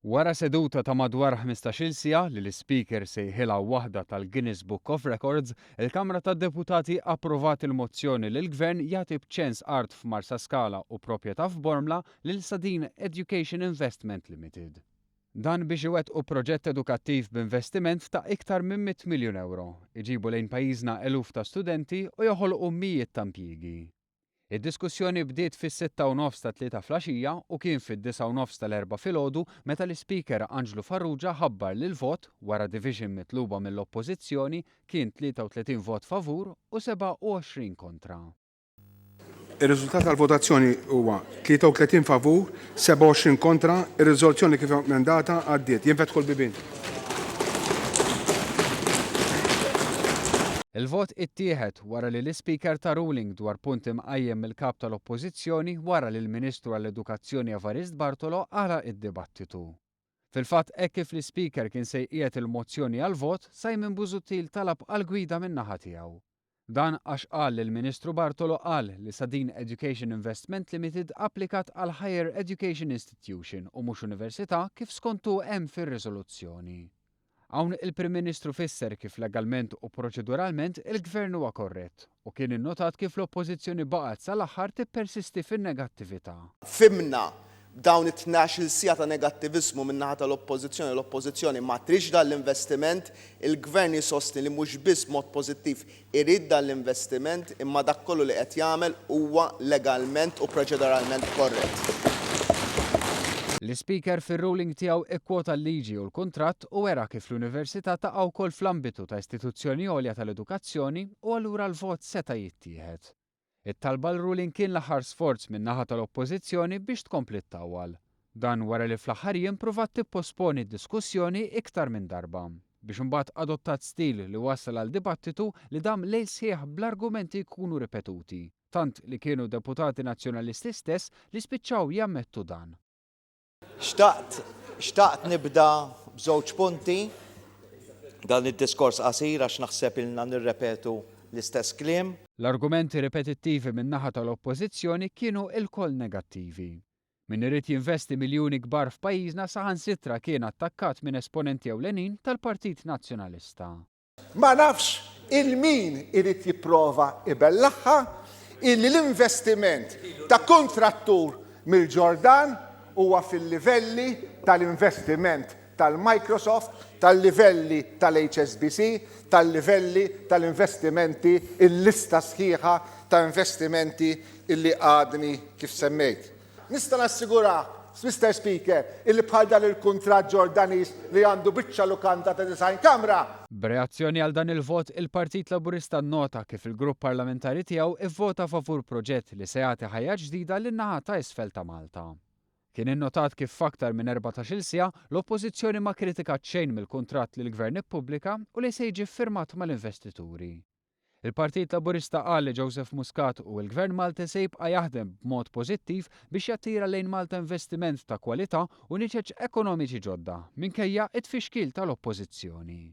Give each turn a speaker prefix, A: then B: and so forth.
A: Wara seduta ta' madwar 15-il siegħa li l-Speaker sejħilha waħda tal-Guinness Book of Records, il-Kamra tad-Deputati approvat il-mozzjoni li l-Gvern jagħti b'ċens art f'Marsa Scala u proprjetà f'Bormla lil Sadin Education Investment Limited. Dan biex iwettqu proġett edukattiv b'investiment ta' iktar minn 100 miljun euro, iġibu lejn pajjiżna eluf ta' studenti u joħolqu mijiet ta' impjiegi. Id-diskussjoni bdiet fis-6:09 ta' tlieta flaxija u kien fid-9:09 tal-4 filgħodu meta l-Speaker Anġlu Farrugia ħabbar li l-vot wara division mitluba mill-Oppożizzjoni kien 33 vot favur u 27 kontra.
B: Ir-riżultat tal-votazzjoni huwa 33 favur, 27 kontra, ir-riżoluzzjoni kif emendata għaddiet. Jinfetħu l-bibien.
A: Il-vot ittieħed wara li l-Speaker ta' ruling dwar punt imqajjem mill-kap tal-Oppożizzjoni wara li l-Ministru għall-Edukazzjoni Evarist Bartolo għala id-dibattitu. Fil-fatt hekk kif l-Speaker kien sejqiet il-mozzjoni għal-vot, Simon Busuttil talab għal-gwida min-naħa tiegħu. Dan għax qal li l-Ministru Bartolo qal li Sadin Education Investment Limited applikat għal Higher Education Institution u mhux università kif skontu hemm fir-riżoluzzjoni. Hawn il-Prim Ministru fisser kif legalment u proċeduralment il-Gvern huwa korrett u kien innotat kif l-Oppożizzjoni baqgħet sal-aħħar tippersisti fin-negattività.
C: Fimna dawn it-12 sija ta' negattivizmu min-naħa tal-Oppożizzjoni, l-Oppożizzjoni ma trix dan l-investiment, il-Gvern jisosti li mhux biss mod pożittiv irid dan l-investiment imma dak kollu li qed jagħmel huwa legalment u proċeduralment korrett.
A: L-Speaker fir-ruling tiegħu ikkwota l-liġi u l-kuntratt u wera kif l-Università taqgħu wkoll fl-ambitu ta' istituzzjoni għolja tal-edukazzjoni u allura l-vot seta' jittieħed. It-talba l-ruling kien l-aħħar sforz min-naħa tal-Oppożizzjoni biex tkompli ttawwal. Dan wara li fl-aħħar jiem pruvat tipposponi d-diskussjoni iktar minn darba biex imbagħad adottat stil li wassal għal dibattitu li dam lejl sħiħ bl-argumenti jkunu ripetuti, tant li kienu deputati nazzjonalisti stess li spiċċaw jammettu dan.
D: Xtaqt nibda b'żewġ punti dan id-diskors qasir għax naħseb ilna nirrepetu l-istess kliem.
A: L-argumenti ripetittivi min-naħa tal-Oppożizzjoni kienu il-koll negattivi. Min irid jinvesti miljuni kbar f'pajjiżna saħansitra kien attakkat minn esponenti ewlenin tal-Partit Nazzjonalista.
E: Ma nafx il-min irid jipprova ibellaħħa illi l-investiment ta' kontrattur mill-Ġordan huwa fil-livelli tal-investiment tal-Microsoft, tal-livelli tal-HSBC, tal-livelli tal-investimenti il-lista sħiħa ta' investimenti illi għadni kif semmejt. Nista' nassigura, Mr. Speaker, illi bħal dan il-kuntratt Ġordanis li għandu biċċa lukanda ta' design kamra.
A: B'reazzjoni għal dan il-vot, il-Partit Laburista nnota kif il-grupp parlamentari tiegħu ivvota favur proġett li se jagħti ħajja ġdida lin-naħa ta' isfel ta' Malta. Kien innotat kif f'aktar minn 14-il siegħa l-Oppożizzjoni ma kritikat xejn mill-kuntratt li l-Gvern ippubblika u li se jiġi ffirmat mal-investituri. Il-Partit Laburista qal li Joseph Muscat u l-Gvern Malti se jibqa' jaħdem b'mod pożittiv biex jattira lejn Malta investiment ta' kwalità u niċeġ ekonomiċi ġodda minkejja t-tfixkil tal-Oppożizzjoni.